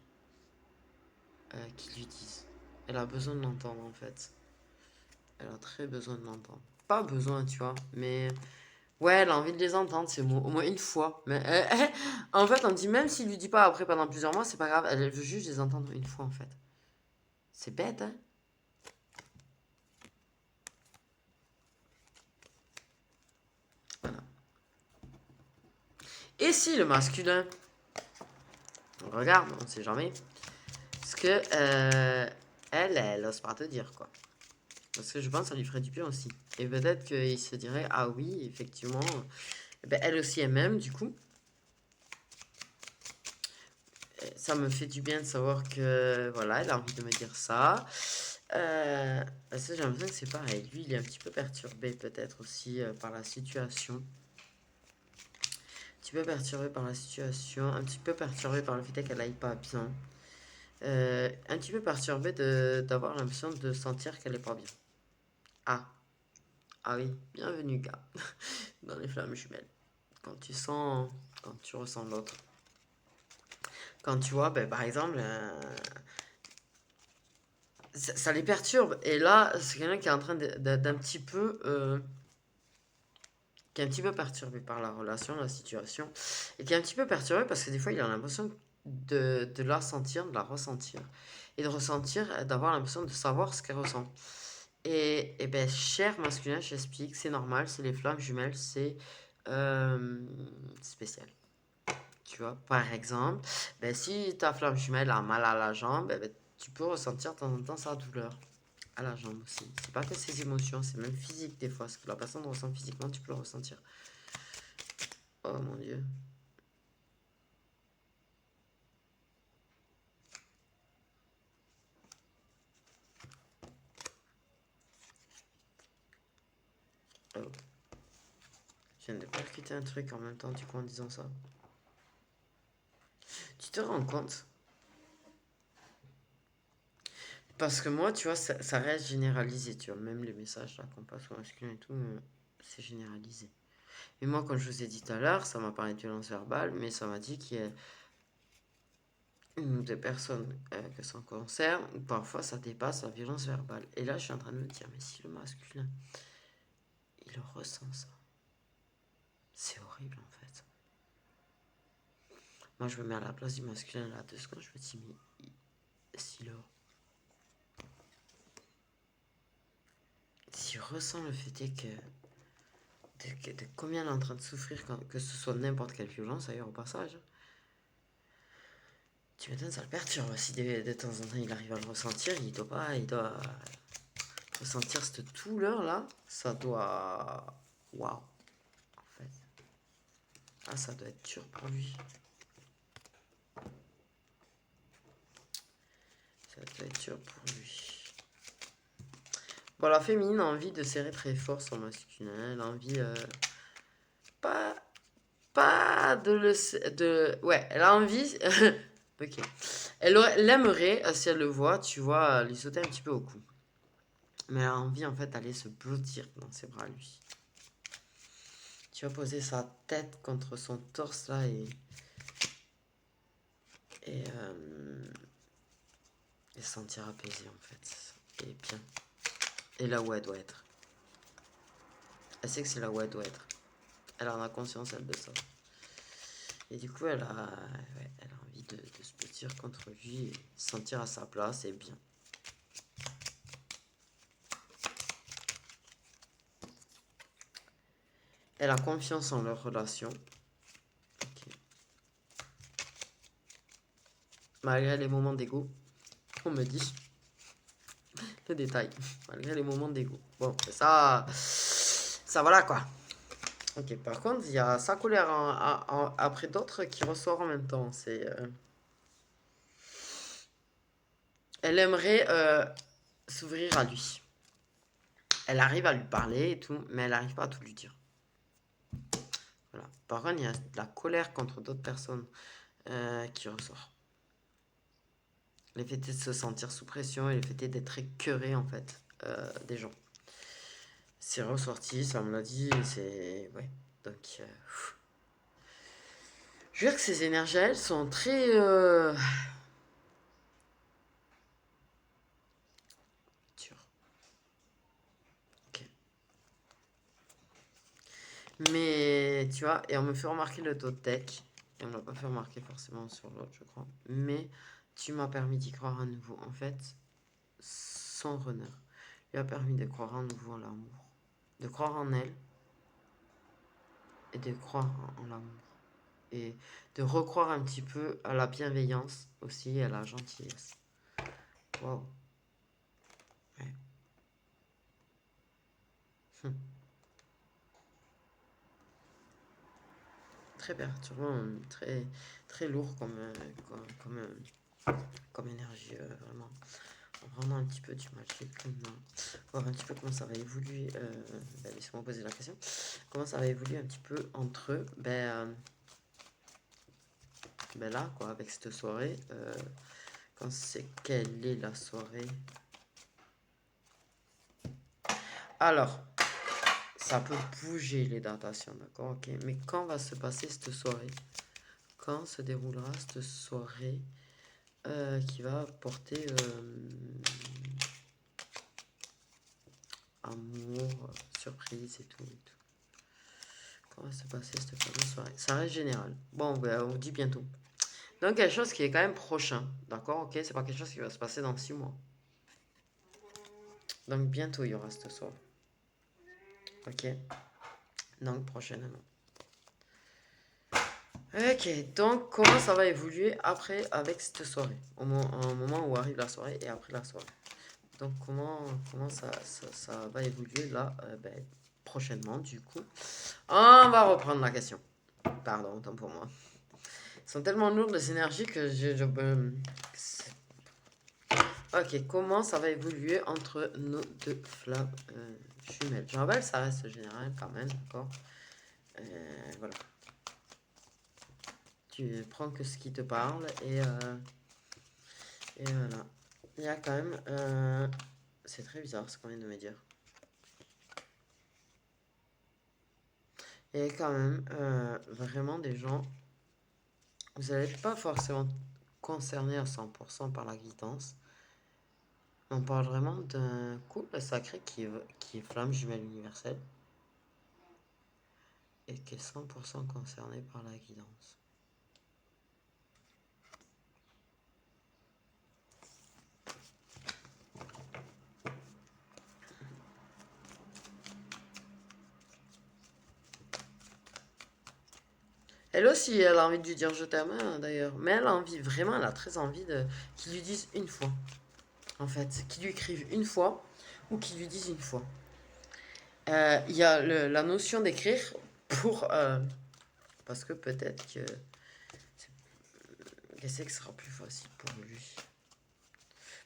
qu'ils lui disent. Elle a besoin de l'entendre en fait. Elle a très besoin de l'entendre. Pas besoin, tu vois, mais ouais, elle a envie de les entendre, ces mots, au moins une fois. Mais en fait, on dit même s'il lui dit pas après pendant plusieurs mois, c'est pas grave, elle veut juste les entendre une fois en fait. C'est bête, hein? Voilà. Et si le masculin, on regarde, on sait jamais, parce que elle ose pas te dire quoi. Parce que je pense que ça lui ferait du bien aussi. Et peut-être qu'il se dirait, ah oui, effectivement, ben, elle aussi elle m'aime, du coup. Ça me fait du bien de savoir que, voilà, elle a envie de me dire ça. Parce que j'ai l'impression que c'est pareil. Lui, il est un petit peu perturbé peut-être aussi par la situation. Un petit peu perturbé par la situation, un petit peu perturbé par le fait qu'elle aille pas bien. Un petit peu perturbé d'avoir l'impression de sentir qu'elle est pas bien. Ah, ah oui, bienvenue gars, dans les flammes jumelles. quand tu sens, quand tu ressens l'autre. Quand tu vois, ben, par exemple, ça les perturbe. Et là, c'est quelqu'un qui est en train d'un petit peu, qui est un petit peu perturbé par la relation, la situation, et qui est un petit peu perturbé parce que des fois, il a l'impression de la sentir, de la ressentir, et de ressentir, d'avoir l'impression de savoir ce qu'elle ressent. Et ben, cher masculin, j'explique, c'est normal, c'est les flammes jumelles, c'est spécial. Tu vois, par exemple, ben, si ta flamme jumelle a mal à la jambe, ben, tu peux ressentir de temps en temps sa douleur à la jambe aussi. C'est pas que ses émotions, c'est même physique des fois. Ce que la personne ressent physiquement, tu peux le ressentir. Oh mon Dieu. Oh. Je viens de percuter un truc en même temps, du coup, en disant ça. Tu te rends compte? Parce que moi, tu vois, ça reste généralisé, tu vois. Même les messages là qu'on passe au masculin et tout, c'est généralisé. Et moi, comme je vous ai dit tout à l'heure, ça m'a parlé de violence verbale, mais ça m'a dit qu'il y a une ou deux personnes que ça concerne, ou parfois ça dépasse la violence verbale. Et là, je suis en train de me dire, mais si le masculin, il ressent ça, c'est horrible en fait. Moi, je me mets à la place du masculin là, 2 secondes, je me dis, mais s'il ressent le fait est de combien il est en train de souffrir, que ce soit n'importe quelle violence d'ailleurs au passage, tu m'étonnes, ça le perturbe. Si de temps en temps il arrive à le ressentir, il doit ressentir cette douleur là, ça doit. Waouh, en fait. Ah, ça doit être dur pour lui. Ça doit être dur pour lui. Bon, la féminine a envie de serrer très fort son masculin. Elle a envie. Pas. Pas de le. Ouais, elle a envie. Ok. Elle aimerait, si elle le voit, tu vois, lui sauter un petit peu au cou. Mais elle a envie en fait d'aller se blottir dans ses bras lui. Tu vas poser sa tête contre son torse là et, euh, et se sentir apaisée en fait. Et bien. Et là où elle doit être. Elle sait que c'est là où elle doit être. Elle en a conscience elle de ça. Et du coup elle a envie de se blottir contre lui et se sentir à sa place et bien. Elle a confiance en leur relation. Okay. Malgré les moments d'ego, on me dit. Le détail. Malgré les moments d'ego. Bon, ça voilà quoi. Ok, par contre, il y a sa colère après d'autres qui ressort en même temps. Elle aimerait s'ouvrir à lui. Elle arrive à lui parler et tout, mais elle n'arrive pas à tout lui dire. Voilà. Par contre, il y a de la colère contre d'autres personnes qui ressort. Le fait de se sentir sous pression et le fait d'être écœuré en fait des gens. C'est ressorti, ça me l'a dit, c'est... Ouais, donc... Je veux dire que ces énergies, elles sont très... dures. Ok. Mais, tu vois, et on me fait remarquer le taux de tech. Et on ne l'a pas fait remarquer forcément sur l'autre, je crois. Mais tu m'as permis d'y croire à nouveau. En fait, son runner lui a permis de croire à nouveau en l'amour. De croire en elle. Et de croire en l'amour. Et de recroire un petit peu à la bienveillance aussi et à la gentillesse. Waouh. Ouais. Très perturbant, très, très lourd comme énergie, vraiment. Vraiment un petit peu du mal. Je vais voir un petit peu comment ça va évoluer. Laissez-moi poser la question. Comment ça va évoluer un petit peu entre eux. Ben là, quoi, avec cette soirée. Quand c'est quelle est la soirée? Alors, Ça peut bouger les datations, d'accord, ok. Mais quand va se passer cette soirée? Quand se déroulera cette soirée qui va porter amour, surprise et tout, et tout. Quand va se passer cette fameuse soirée? Ça reste général. Bon, ben, on vous dit bientôt. Donc, quelque chose qui est quand même prochain, d'accord, ok. C'est pas quelque chose qui va se passer dans 6 mois. Donc, bientôt, il y aura cette soirée. Ok. Donc, prochainement. Ok, donc comment ça va évoluer après avec cette soirée? Au moment où arrive la soirée et après la soirée. Donc comment ça va évoluer là ben, prochainement du coup. On va reprendre la question. Pardon, autant pour moi. Ils sont tellement lourds les énergies que ok, comment ça va évoluer entre nos deux flammes jumelles? Je rappelle, ça reste général quand même, d'accord? Voilà. Tu prends que ce qui te parle et voilà. Il y a quand même... c'est très bizarre ce qu'on vient de me dire. Il y a quand même vraiment des gens... Vous n'allez pas forcément concerner à 100% par la guidance. On parle vraiment d'un couple sacré qui est flamme jumelle universelle et qui est 100% concerné par la guidance. Elle aussi, elle a envie de lui dire je t'aime, hein, d'ailleurs. Mais elle a envie, vraiment, elle a très envie qu'ils lui disent une fois. En fait, qu'ils lui écrivent une fois ou qu'ils lui disent une fois. Il y a la notion d'écrire pour... parce que peut-être que... Qu'elle sait que ce sera plus facile pour lui.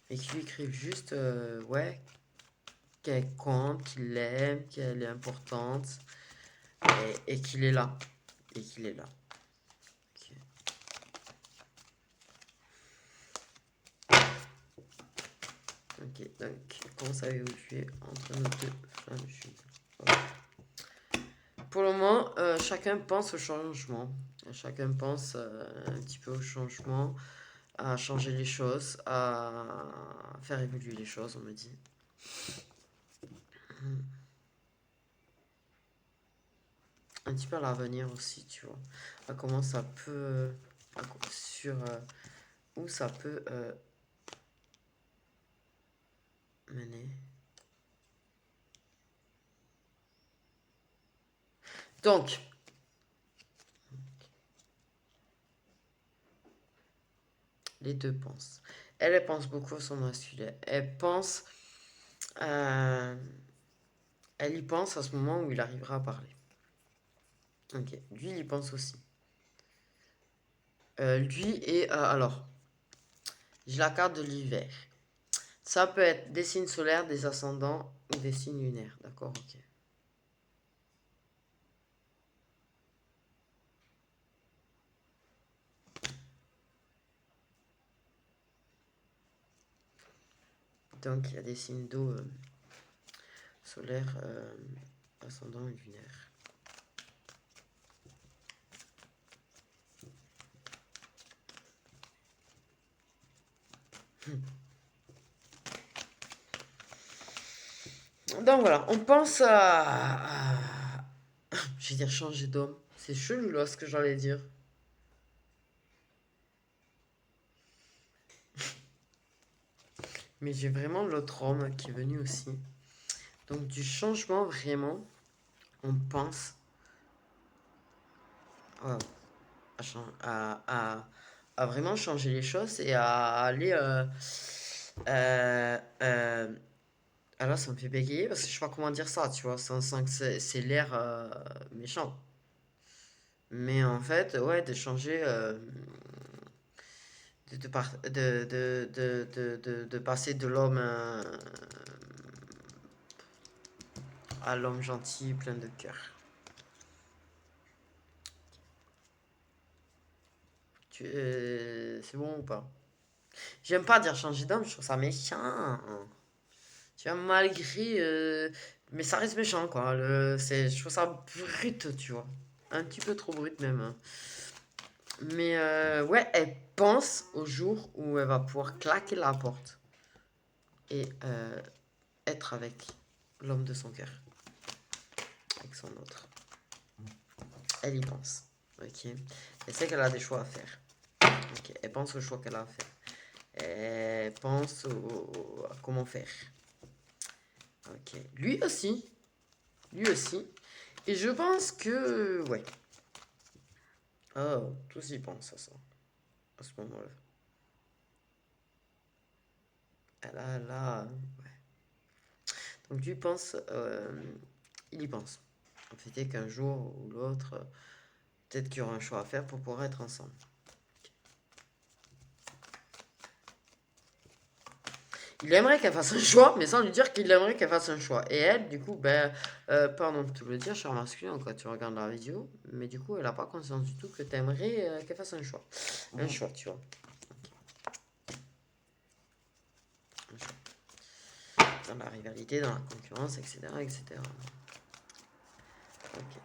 Mais qu'il lui écrive juste, ouais, qu'elle compte, qu'il l'aime, qu'elle est importante et qu'il est là. Et qu'il est là. Ok. Ok, donc comment ça va évoluer entre nos deux flammes jumelles? Voilà. Pour le moment, chacun pense au changement. Chacun pense un petit peu au changement, à changer les choses, à faire évoluer les choses, on me dit. Un petit peu à l'avenir aussi, tu vois. À comment ça peut... sur où ça peut mener. Donc, les deux pensent. Elle pense beaucoup à son masculin. Elle pense... euh, elle y pense à ce moment où il arrivera à parler. Ok, lui, il y pense aussi. Lui et... alors, j'ai la carte de l'hiver. Ça peut être des signes solaires, des ascendants ou des signes lunaires. D'accord, ok. Donc, il y a des signes d'eau solaires, ascendants et lunaires. Donc voilà, on pense je vais dire changer d'homme. C'est chelou là ce que j'allais dire. Mais j'ai vraiment l'autre homme qui est venu aussi. Donc du changement vraiment, on pense à, à vraiment changer les choses et à aller... alors ça me fait bégayer parce que je sais pas comment dire ça, tu vois. Ça sent que c'est l'air méchant. Mais en fait, ouais, de changer... de passer de l'homme à l'homme gentil, plein de cœur. C'est bon ou pas? J'aime pas dire changer d'homme, je trouve ça méchant. Tu vois, malgré... mais ça reste méchant, quoi. Je trouve ça brut, tu vois. Un petit peu trop brut, même, hein. Mais ouais, elle pense au jour où elle va pouvoir claquer la porte et être avec l'homme de son cœur, avec son autre. Elle y pense. Ok. Elle sait qu'elle a des choix à faire. Ok. Elle pense au choix qu'elle a à faire. Elle pense à comment faire. Ok. Lui aussi. Lui aussi. Et je pense que. Ouais. Oh, tous y pensent à ça. À ce moment-là. Ouais. Donc lui pense. Il y pense. En fait, qu'un jour ou l'autre, peut-être qu'il y aura un choix à faire pour pouvoir être ensemble. Il aimerait qu'elle fasse un choix, mais sans lui dire qu'il aimerait qu'elle fasse un choix. Et elle, du coup, ben, pardon de te le dire, cher masculin, quand tu regardes la vidéo, mais du coup, elle n'a pas conscience du tout que tu aimerais qu'elle fasse un choix. Un choix, tu vois. Un choix. Dans la rivalité, dans la concurrence, etc. etc. Ok.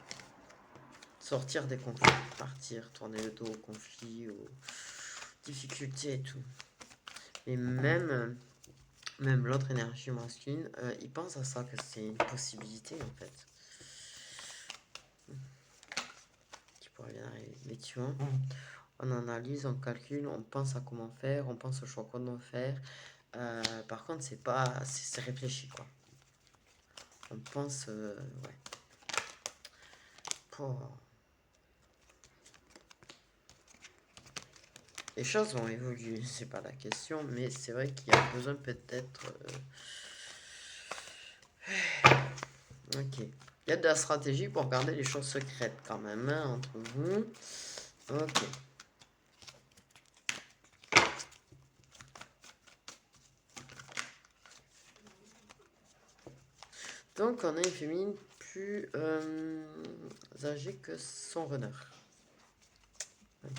Sortir des conflits, partir, tourner le dos aux conflits, aux difficultés et tout. Et même l'autre énergie masculine, il pense à ça, que c'est une possibilité en fait. Qui pourrait bien arriver. Mais tu vois, on analyse, on calcule, on pense à comment faire, on pense au choix qu'on doit faire. Par contre, c'est pas. C'est réfléchi quoi. On pense. Ouais. Oh. Les choses vont évoluer, c'est pas la question, mais c'est vrai qu'il y a besoin peut-être. Ok. Il y a de la stratégie pour garder les choses secrètes quand même hein, entre vous. Ok. Donc on a une féminine plus âgée que son runner. Ok.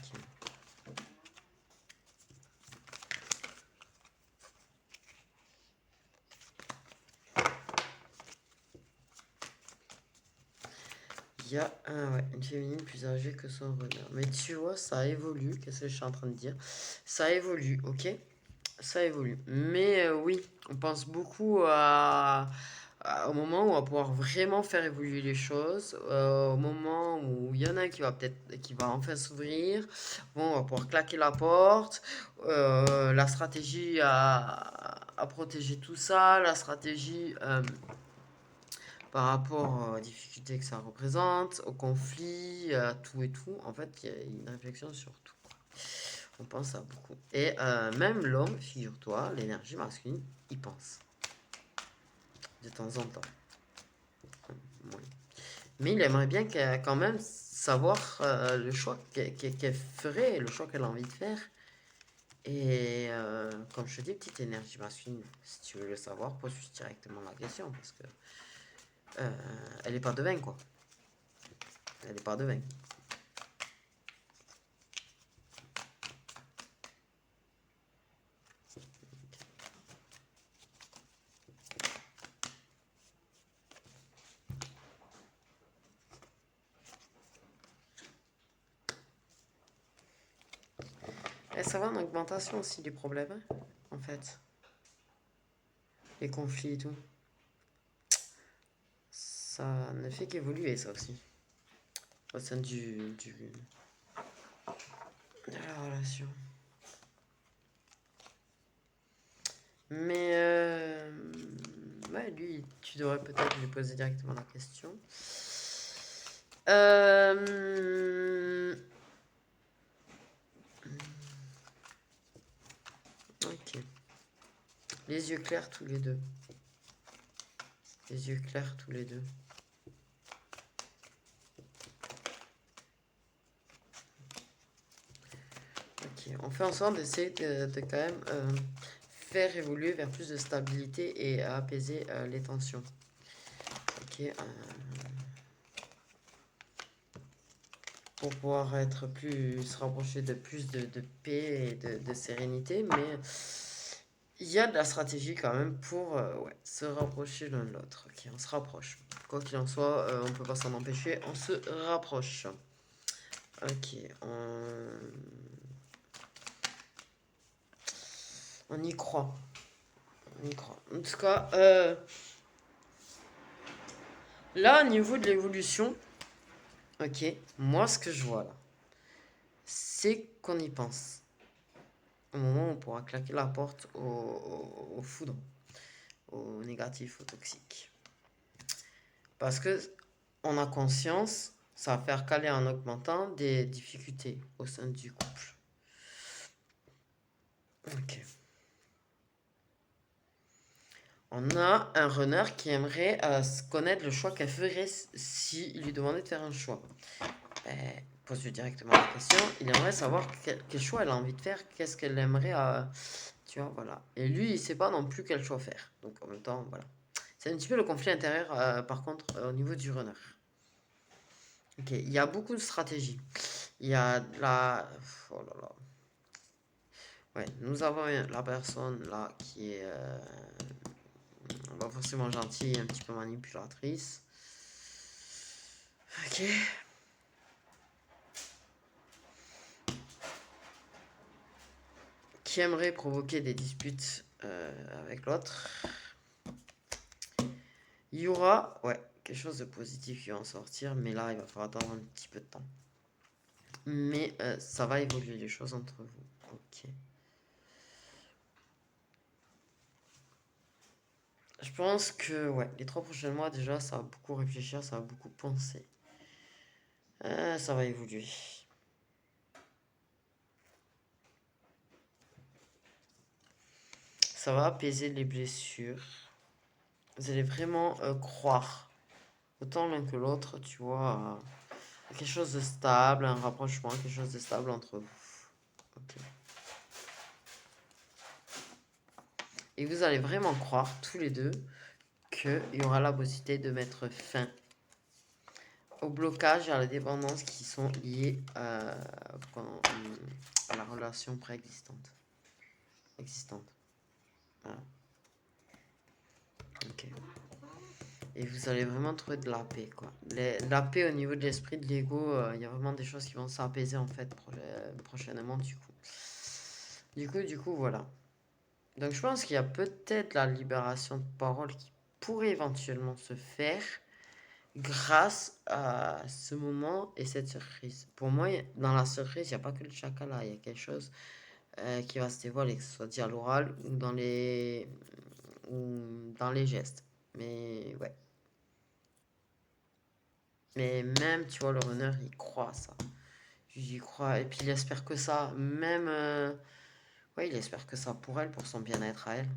Il y a ouais, une féminine plus âgée que son runner. Mais tu vois, ça évolue. Qu'est-ce que je suis en train de dire? Ça évolue, ok? Ça évolue. Mais oui, on pense beaucoup au moment où on va pouvoir vraiment faire évoluer les choses, au moment où il y en a un qui va enfin s'ouvrir, bon, on va pouvoir claquer la porte, la stratégie à protéger tout ça, la stratégie par rapport aux difficultés que ça représente, aux conflits, à tout et tout. En fait, il y a une réflexion sur tout. On pense à beaucoup. Et même l'homme, figure-toi, l'énergie masculine, il pense. De temps en temps. Oui. Mais il aimerait bien quand même savoir le choix qu'elle ferait, le choix qu'elle a envie de faire. Et comme je te dis, petite énergie masculine, si tu veux le savoir, pose directement la question. Parce que elle n'est pas de vin, quoi. Elle n'est pas de vin. Et ça va en augmentation aussi les problèmes, hein, en fait. Les conflits et tout. Ça ne fait qu'évoluer, ça aussi. Au sein de la relation. Mais, ouais, lui, tu devrais peut-être lui poser directement la question. Ok. Les yeux clairs tous les deux. Les yeux clairs tous les deux. Ok. On fait en sorte d'essayer de quand même faire évoluer vers plus de stabilité et apaiser les tensions. Ok. Pour pouvoir être plus, se rapprocher de plus de paix et de sérénité, mais Il y a de la stratégie quand même pour ouais, se rapprocher l'un de l'autre. Ok, on se rapproche. Quoi qu'il en soit, on peut pas s'en empêcher, on se rapproche. Ok, on y croit. On y croit. En tout cas, là, au niveau de l'évolution, ok, moi, ce que je vois là, c'est qu'on y pense. Au moment où on pourra claquer la porte au foudre, au négatif, au toxique. Parce que on a conscience, ça va faire caler en augmentant des difficultés au sein du couple. Ok. On a un runner qui aimerait connaître le choix qu'elle ferait s'il lui demandait de faire un choix. Ben, pose-lui directement la question. Il aimerait savoir quel choix elle a envie de faire, qu'est-ce qu'elle aimerait, tu vois, voilà. Et lui, il sait pas non plus quel choix faire. Donc en même temps, voilà. C'est un petit peu le conflit intérieur, par contre, au niveau du runner. Ok, il y a beaucoup de stratégies. Il y a la... Oh là là. Ouais, nous avons la personne là qui est pas forcément gentille, un petit peu manipulatrice. Ok. Qui aimerait provoquer des disputes avec l'autre. Il y aura, ouais, quelque chose de positif qui va en sortir, mais là, il va falloir attendre un petit peu de temps. Mais ça va évoluer les choses entre vous. Ok. Je pense que, ouais, les 3 prochains mois, déjà, ça va beaucoup réfléchir, ça va beaucoup penser. Ça va évoluer. Ça va apaiser les blessures. Vous allez vraiment croire, autant l'un que l'autre, tu vois, quelque chose de stable, un rapprochement, quelque chose de stable entre vous. Ok. Et vous allez vraiment croire, tous les deux, qu'il y aura la possibilité de mettre fin au blocage et à la dépendance qui sont liés à la relation préexistante. Existante. Voilà. Ok. Et vous allez vraiment trouver de la paix, quoi. La paix au niveau de l'esprit, de l'ego, il y a vraiment des choses qui vont s'apaiser, en fait, prochainement, du coup. Du coup, voilà. Donc, je pense qu'il y a peut-être la libération de parole qui pourrait éventuellement se faire grâce à ce moment et cette surprise. Pour moi, dans la surprise, il n'y a pas que le chakala, il y a quelque chose qui va se dévoiler, que ce soit dit à l'oral ou dans les gestes. Mais ouais. Mais même, tu vois, le runner, il croit à ça. J'y crois. Et puis il espère que ça, même... ouais, il espère que ça pour elle, pour son bien-être à elle.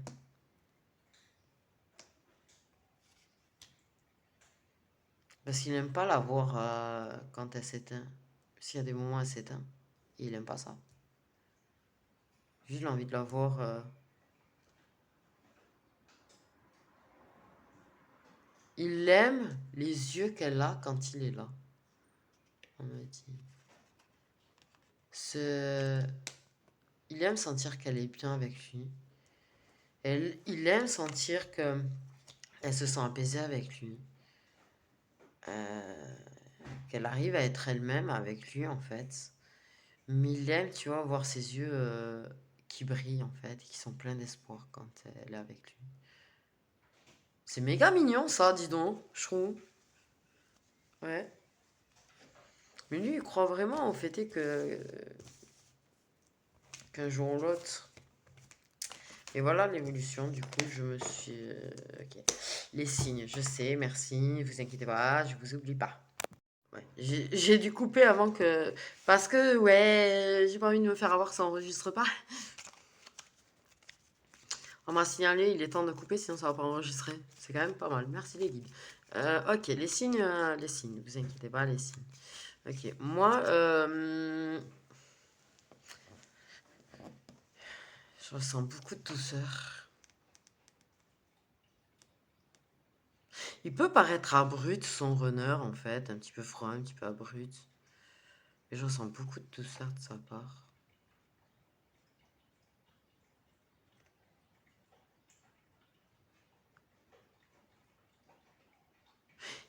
Parce qu'il n'aime pas la voir quand elle s'éteint. S'il y a des moments où elle s'éteint, il n'aime pas ça. Juste l'envie de la voir... Il aime les yeux qu'elle a quand il est là. On me dit. Ce... Il aime sentir qu'elle est bien avec lui. Il aime sentir que elle se sent apaisée avec lui. Euh, Qu'elle arrive à être elle-même avec lui, en fait. Mais il aime, tu vois, voir ses yeux qui brillent, en fait, qui sont pleins d'espoir quand elle est avec lui. C'est méga mignon, ça, dis donc, je trouve. Ouais. Mais lui, il croit vraiment au fait qu'un jour ou l'autre. Et voilà l'évolution, du coup, je me suis... ok. Les signes, je sais, merci, vous inquiétez pas, je vous oublie pas. Ouais. J'ai dû couper avant que... Parce que, ouais, j'ai pas envie de me faire avoir que ça enregistre pas. On m'a signalé, il est temps de couper, sinon ça va pas enregistrer. C'est quand même pas mal. Merci les guides. Ok, les signes, vous inquiétez pas, les signes. Ok, moi, je ressens beaucoup de douceur. Il peut paraître abrupt son runner en fait, un petit peu froid, un petit peu abrupt. Mais je ressens beaucoup de douceur de sa part.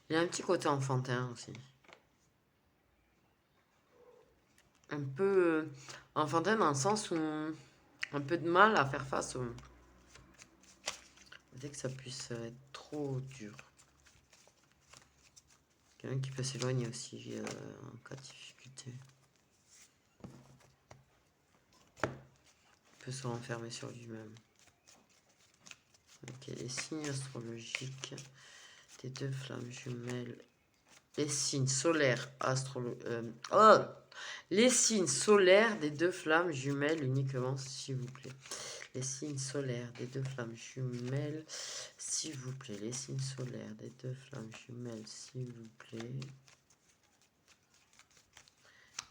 Il a un petit côté enfantin aussi. Un peu enfantin dans le sens où un peu de mal à faire face au... Dès que ça puisse être trop dur. Quelqu'un qui peut s'éloigner aussi en cas de difficulté. Il peut se renfermer sur lui-même. Ok, les signes astrologiques des deux flammes jumelles. Les signes solaires les signes solaires des deux flammes jumelles uniquement, s'il vous plaît. Les signes solaires des deux flammes jumelles, s'il vous plaît. Les signes solaires des deux flammes jumelles, s'il vous plaît.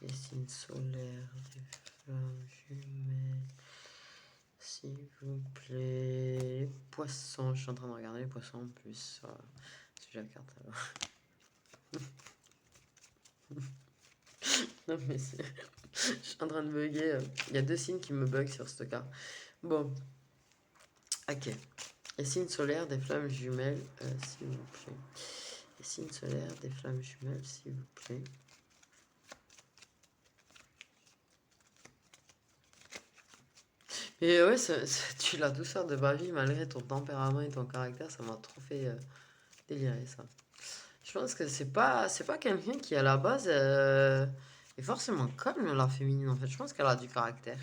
Les signes solaires des flammes jumelles, s'il vous plaît. Les poissons, je suis en train de regarder les poissons en plus. Voilà. Si j'ai la carte alors. Non mais c'est... Je suis en train de bugger. Il y a deux signes qui me bug sur ce cas. Bon. Ok. Les signes solaires des flammes jumelles, s'il vous plaît. Les signes solaires des flammes jumelles, s'il vous plaît. Et ouais, tu la douceur de ma vie, malgré ton tempérament et ton caractère, ça m'a trop fait délirer ça. Je pense que c'est pas quelqu'un qui à la base est forcément calme la féminine en fait. Je pense qu'elle a du caractère.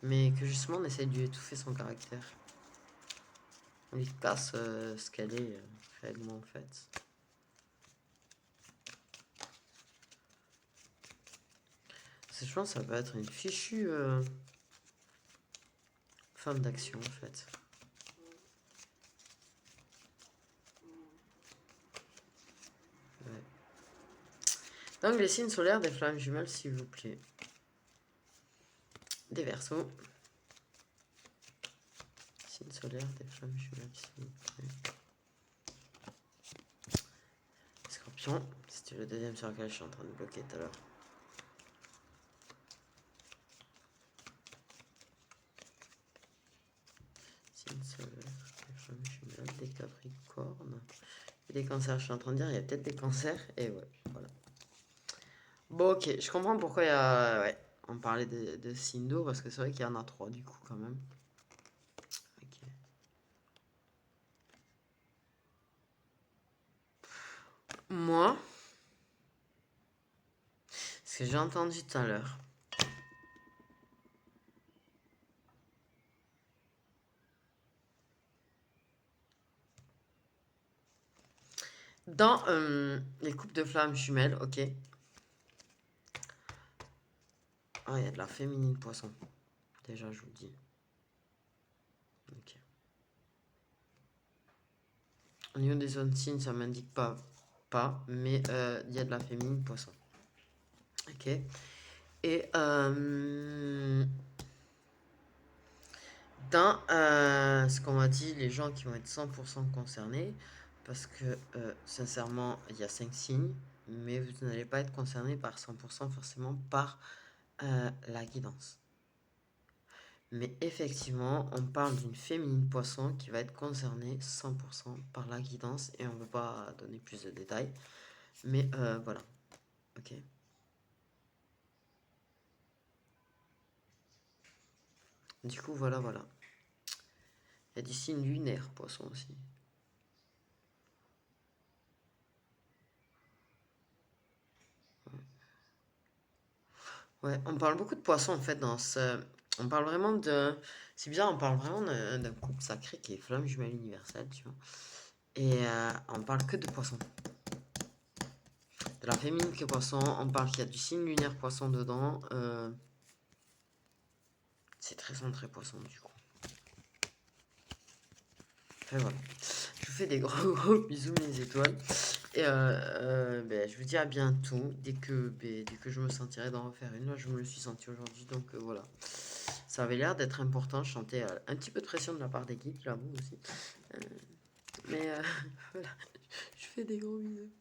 Mais que justement on essaie de lui étouffer son caractère. On lui casse ce qu'elle est réellement en fait. Je pense que ça peut être une fichue femme d'action en fait. Ouais. Donc les signes solaires des flammes jumelles s'il vous plaît. Des Verseaux. Signe solaire des flammes jumelles s'il vous plaît. Scorpion, c'était le deuxième sur lequel je suis en train de bloquer tout à l'heure. Signe solaire des flammes jumelles, des Capricornes. Et des cancers, je suis en train de dire, il y a peut-être des cancers. Et ouais, voilà. Bon, ok, je comprends pourquoi il y a... Ouais, on parlait de signes d'eau, parce que c'est vrai qu'il y en a trois du coup quand même. Ok. Moi, ce que j'ai entendu tout à l'heure, dans les couples de flammes jumelles, ok. Ah, il y a de la féminine poisson. Déjà, je vous le dis. Ok. Au niveau des zones signes, ça m'indique pas, mais il y a de la féminine poisson. Ok. Et dans ce qu'on m'a dit, les gens qui vont être 100% concernés, parce que sincèrement, il y a 5 signes, mais vous n'allez pas être concerné par 100% forcément par la guidance. Mais effectivement, on parle d'une féminine poisson qui va être concernée 100% par la guidance et on ne veut pas donner plus de détails. Mais voilà. Ok. Du coup, voilà. Il y a des signes lunaires poisson aussi. Ouais, on parle beaucoup de poissons en fait dans ce. On parle vraiment de. C'est bizarre, on parle vraiment d'un couple sacré qui est flamme jumelle universelle, tu vois. Et on parle que de poissons. De la féminine qui est poisson, on parle qu'il y a du signe lunaire poisson dedans. C'est très centré poisson du coup. Et voilà. Je vous fais des gros bisous mes étoiles. Et je vous dis à bientôt. Dès que je me sentirai d'en refaire une. Là, je me le suis senti aujourd'hui. Donc voilà. Ça avait l'air d'être important. Je sentais un petit peu de pression de la part d'équipe, j'avoue aussi. Mais voilà. Je fais des gros bisous.